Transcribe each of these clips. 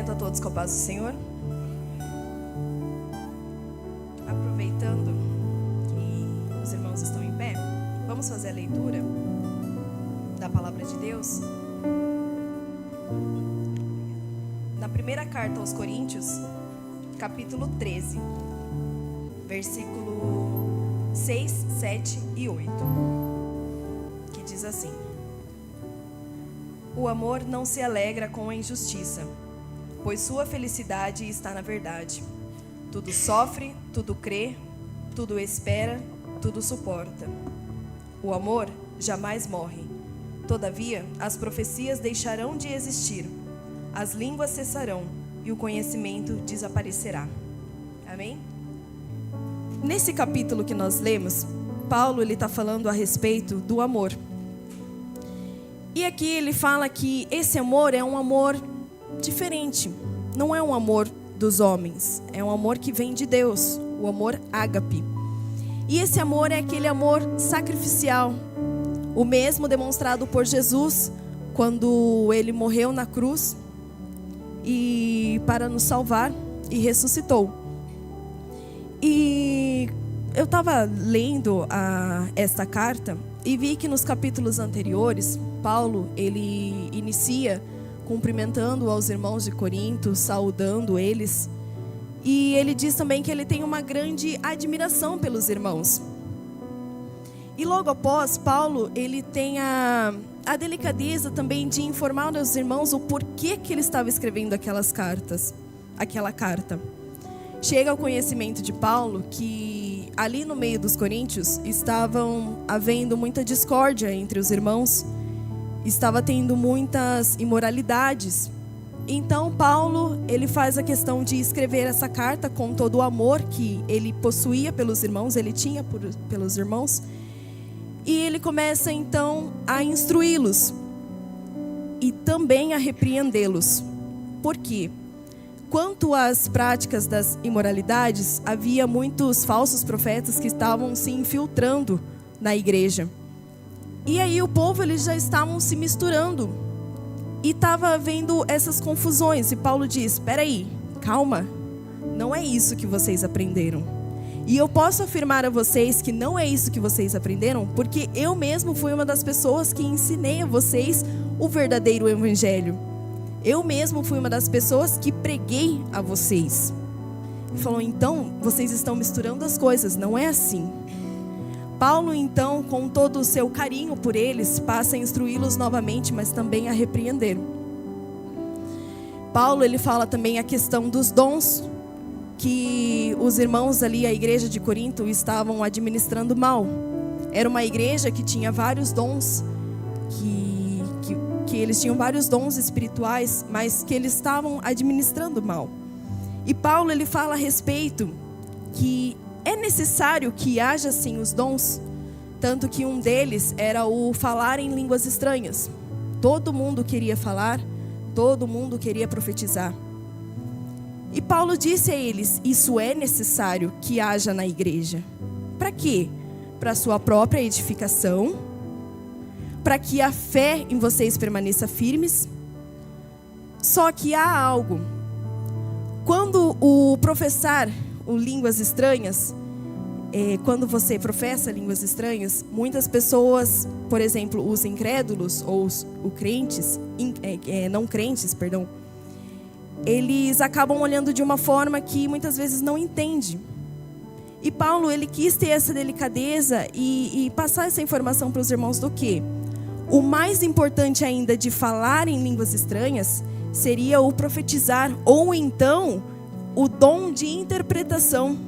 Cumprimento a todos com a paz do Senhor. Aproveitando que os irmãos estão em pé, vamos fazer a leitura da palavra de Deus. Na primeira carta aos Coríntios, capítulo 13, versículo 6, 7 e 8, que diz assim: O amor não se alegra com a injustiça, pois sua felicidade está na verdade. Tudo sofre, tudo crê, tudo espera, tudo suporta. O amor jamais morre. Todavia, as profecias deixarão de existir, as línguas cessarão e o conhecimento desaparecerá. Amém? Nesse capítulo que nós lemos, Paulo está falando a respeito do amor. E aqui ele fala que esse amor é um amor diferente. Não é um amor dos homens, é um amor que vem de Deus, o amor ágape. E esse amor é aquele amor sacrificial, o mesmo demonstrado por Jesus quando ele morreu na cruz e para nos salvar e ressuscitou. E eu estava lendo esta carta e vi que nos capítulos anteriores, Paulo, ele inicia cumprimentando aos irmãos de Corinto, saudando eles. E ele diz também que ele tem uma grande admiração pelos irmãos. E logo após, Paulo, ele tem a delicadeza também de informar aos irmãos o porquê que ele estava escrevendo aquela carta. Chega ao conhecimento de Paulo que ali no meio dos coríntios estavam havendo muita discórdia entre os irmãos, estava tendo muitas imoralidades. Então Paulo, ele faz a questão de escrever essa carta com todo o amor que ele possuía pelos irmãos, ele tinha pelos irmãos, e ele começa então a instruí-los e também a repreendê-los. Por quê? Quanto às práticas das imoralidades, havia muitos falsos profetas que estavam se infiltrando na igreja. E aí o povo, eles já estavam se misturando. E estava havendo essas confusões. E Paulo diz, espera aí, calma. Não é isso que vocês aprenderam. E eu posso afirmar a vocês que não é isso que vocês aprenderam, porque eu mesmo fui uma das pessoas que ensinei a vocês o verdadeiro evangelho. Eu mesmo fui uma das pessoas que preguei a vocês. Ele falou, então, vocês estão misturando as coisas, não é assim. Paulo, então, com todo o seu carinho por eles, passa a instruí-los novamente, mas também a repreender. Paulo, ele fala também a questão dos dons, que os irmãos ali, a igreja de Corinto, estavam administrando mal. Era uma igreja que tinha vários dons, que eles tinham vários dons espirituais, mas que eles estavam administrando mal. E Paulo, ele fala a respeito que é necessário que haja sim os dons, tanto que um deles era o falar em línguas estranhas. Todo mundo queria falar, todo mundo queria profetizar. E Paulo disse a eles, isso é necessário que haja na igreja. Para quê? Para a sua própria edificação, para que a fé em vocês permaneça firmes. Só que há algo. Quando o professar línguas estranhas, quando você professa línguas estranhas, muitas pessoas, por exemplo, os incrédulos ou os crentes, não crentes, perdão, eles acabam olhando de uma forma que muitas vezes não entende. E Paulo, ele quis ter essa delicadeza e passar essa informação para os irmãos do que o mais importante ainda de falar em línguas estranhas seria o profetizar, ou então o dom de interpretação.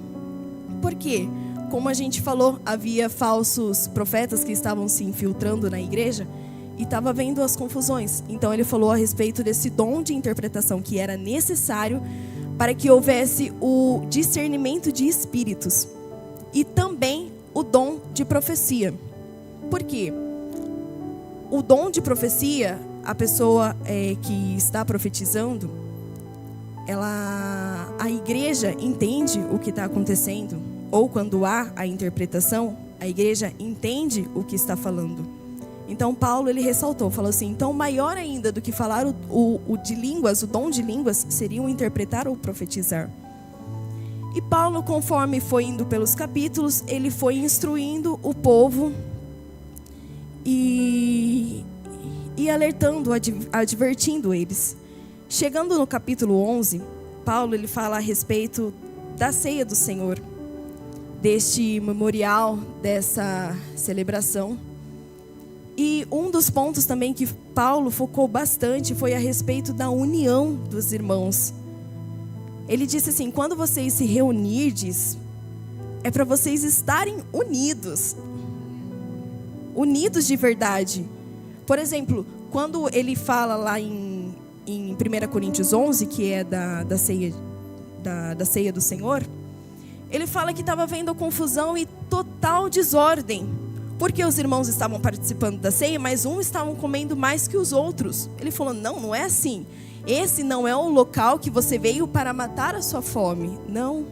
Por quê? Como a gente falou, havia falsos profetas que estavam se infiltrando na igreja e estava havendo as confusões. Então ele falou a respeito desse dom de interpretação que era necessário para que houvesse o discernimento de espíritos e também o dom de profecia. Por quê? O dom de profecia, a pessoa que está profetizando, a igreja entende o que está acontecendo, ou quando há a interpretação, a igreja entende o que está falando. Então Paulo ele ressaltou, falou assim: então maior ainda do que falar o de línguas, o dom de línguas, seria o interpretar ou profetizar. E Paulo, conforme foi indo pelos capítulos, ele foi instruindo o povo e alertando, advertindo eles. Chegando no capítulo 11, Paulo ele fala a respeito da ceia do Senhor, deste memorial, dessa celebração. E um dos pontos também que Paulo focou bastante foi a respeito da união dos irmãos. Ele disse assim: quando vocês se reunirdes, é para vocês estarem unidos. Unidos de verdade. Por exemplo, quando ele fala lá em 1 Coríntios 11, que é da ceia do Senhor, ele fala que estava havendo confusão e total desordem. Porque os irmãos estavam participando da ceia, mas uns estavam comendo mais que os outros. Ele falou: não é assim. Esse não é o local que você veio para matar a sua fome. Não.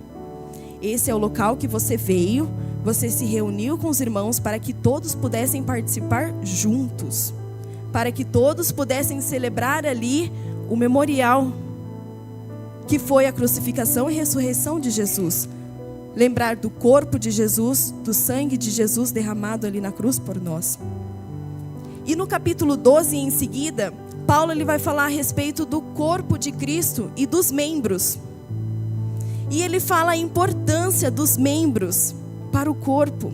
Esse é o local que você veio, você se reuniu com os irmãos para que todos pudessem participar juntos. Para que todos pudessem celebrar ali o memorial, que foi a crucificação e ressurreição de Jesus. Lembrar do corpo de Jesus, do sangue de Jesus derramado ali na cruz por nós. E no capítulo 12 em seguida, Paulo ele vai falar a respeito do corpo de Cristo e dos membros. E ele fala a importância dos membros para o corpo.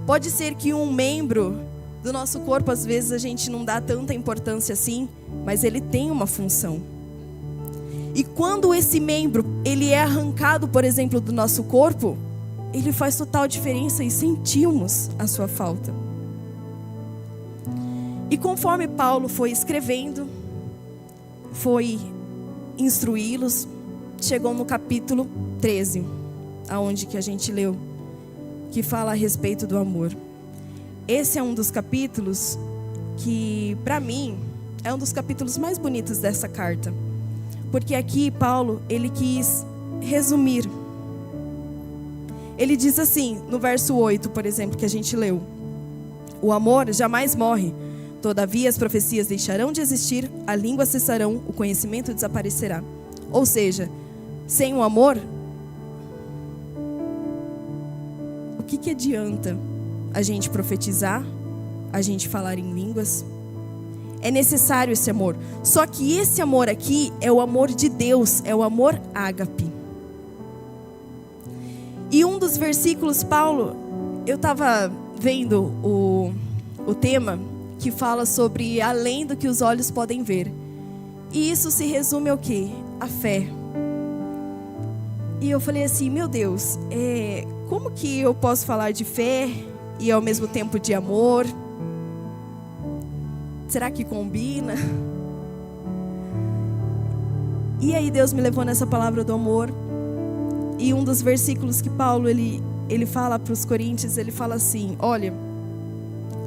Pode ser que um membro do nosso corpo, às vezes a gente não dá tanta importância assim, mas ele tem uma função. E quando esse membro ele é arrancado, por exemplo, do nosso corpo, ele faz total diferença e sentimos a sua falta. E conforme Paulo foi escrevendo, foi instruí-los, chegou no capítulo 13, aonde que a gente leu, que fala a respeito do amor. Esse é um dos capítulos que, para mim, é um dos capítulos mais bonitos dessa carta. Porque aqui Paulo, ele quis resumir. Ele diz assim, no verso 8, por exemplo, que a gente leu: o amor jamais morre. Todavia as profecias deixarão de existir, a língua cessarão, o conhecimento desaparecerá. Ou seja, sem o amor, o que adianta a gente profetizar, a gente falar em línguas? É necessário esse amor. Só que esse amor aqui é o amor de Deus, é o amor ágape. E um dos versículos, Paulo, eu estava vendo o tema que fala sobre além do que os olhos podem ver. E isso se resume ao quê? A fé. E eu falei assim: meu Deus, como que eu posso falar de fé e ao mesmo tempo de amor? Será que combina? E aí Deus me levou nessa palavra do amor. E um dos versículos que Paulo ele fala para os coríntios, ele fala assim: olha,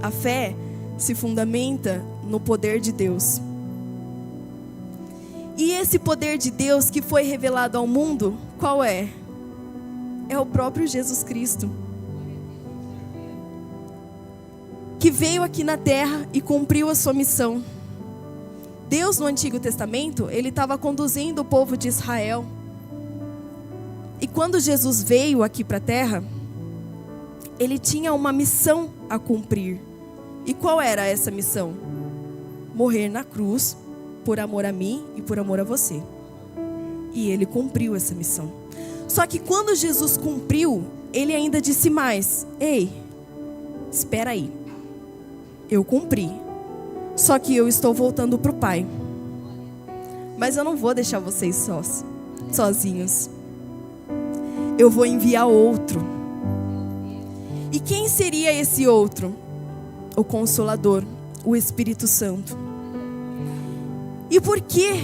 a fé se fundamenta no poder de Deus. E esse poder de Deus que foi revelado ao mundo, qual é? É o próprio Jesus Cristo, que veio aqui na terra e cumpriu a sua missão. Deus no Antigo Testamento, ele estava conduzindo o povo de Israel. E quando Jesus veio aqui para a terra, ele tinha uma missão a cumprir. E qual era essa missão? Morrer na cruz por amor a mim e por amor a você. E ele cumpriu essa missão. Só que quando Jesus cumpriu, ele ainda disse mais: ei, espera aí, eu cumpri, só que eu estou voltando para o Pai. Mas eu não vou deixar vocês sozinhos. Eu vou enviar outro. E quem seria esse outro? O Consolador, o Espírito Santo. E por que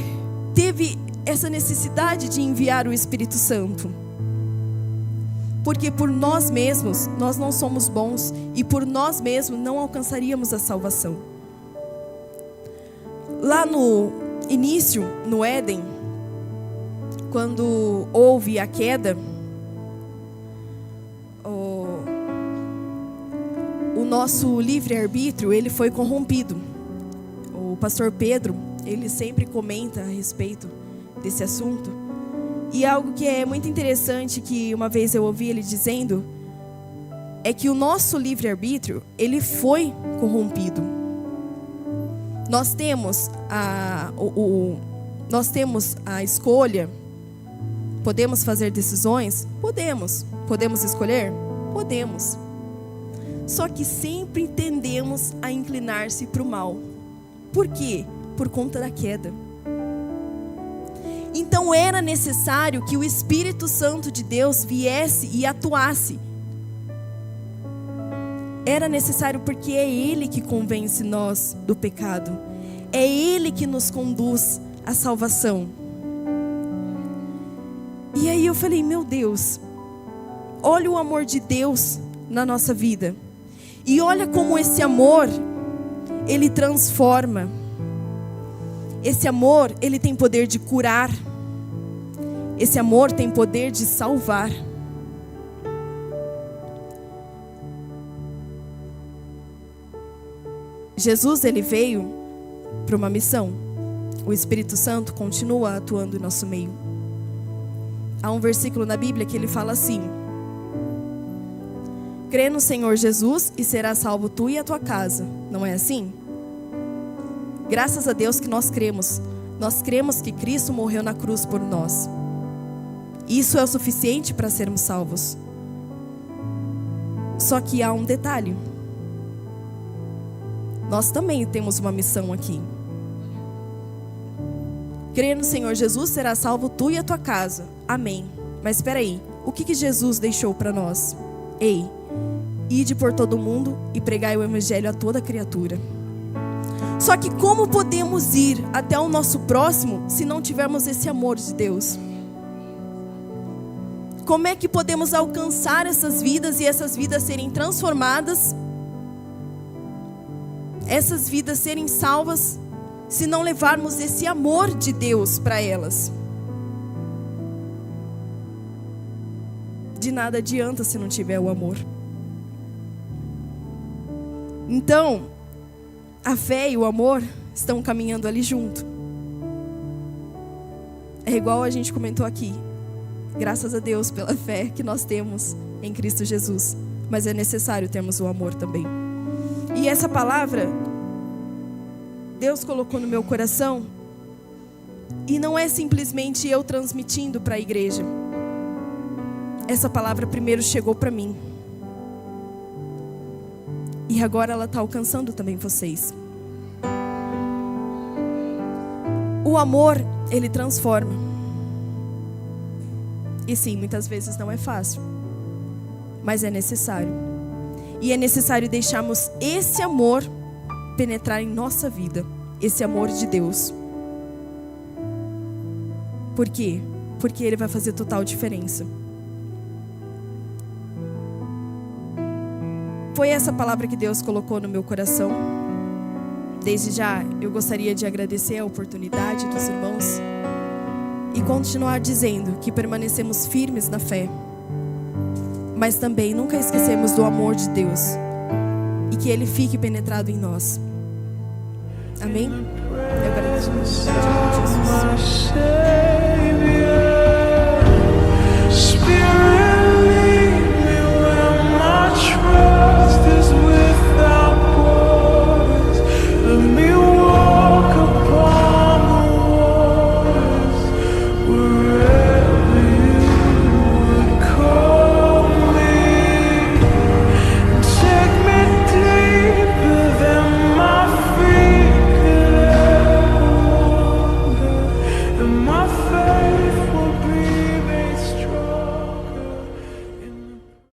teve essa necessidade de enviar o Espírito Santo? Porque por nós mesmos, nós não somos bons, e por nós mesmos não alcançaríamos a salvação. Lá no início, no Éden, quando houve a queda, o nosso livre-arbítrio, ele foi corrompido. O pastor Pedro, ele sempre comenta a respeito desse assunto. E algo que é muito interessante, que uma vez eu ouvi ele dizendo, é que o nosso livre-arbítrio, ele foi corrompido. Nós temos a escolha. Podemos fazer decisões? Podemos. Podemos escolher? Podemos. Só que sempre tendemos a inclinar-se para o mal. Por quê? Por conta da queda. Então era necessário que o Espírito Santo de Deus viesse e atuasse. Era necessário porque é Ele que convence nós do pecado. É Ele que nos conduz à salvação. E aí eu falei, meu Deus, olha o amor de Deus na nossa vida. E olha como esse amor, ele transforma. Esse amor, ele tem poder de curar. Esse amor tem poder de salvar. Jesus, ele veio para uma missão. O Espírito Santo continua atuando em nosso meio. Há um versículo na Bíblia que ele fala assim: crê no Senhor Jesus e serás salvo tu e a tua casa. Não é assim? Graças a Deus que nós cremos. Nós cremos que Cristo morreu na cruz por nós. Isso é o suficiente para sermos salvos. Só que há um detalhe. Nós também temos uma missão aqui. Crê no Senhor Jesus, será salvo tu e a tua casa. Amém. Mas espera aí, o que Jesus deixou para nós? Ei, ide por todo mundo e pregai o evangelho a toda criatura. Só que como podemos ir até o nosso próximo se não tivermos esse amor de Deus? Como é que podemos alcançar essas vidas e essas vidas serem transformadas? Essas vidas serem salvas se não levarmos esse amor de Deus para elas? De nada adianta se não tiver o amor. Então, a fé e o amor estão caminhando ali junto. É igual a gente comentou aqui. Graças a Deus pela fé que nós temos em Cristo Jesus. Mas é necessário termos o amor também. E essa palavra Deus colocou no meu coração. E não é simplesmente eu transmitindo para a igreja. Essa palavra primeiro chegou para mim. E agora ela está alcançando também vocês. O amor, ele transforma. E sim, muitas vezes não é fácil. Mas é necessário. E é necessário deixarmos esse amor penetrar em nossa vida. Esse amor de Deus. Por quê? Porque ele vai fazer total diferença. Foi essa palavra que Deus colocou no meu coração. Desde já, eu gostaria de agradecer a oportunidade dos irmãos e continuar dizendo que permanecemos firmes na fé, mas também nunca esquecemos do amor de Deus e que Ele fique penetrado em nós. Amém? Eu agradeço em nome de Jesus. My faith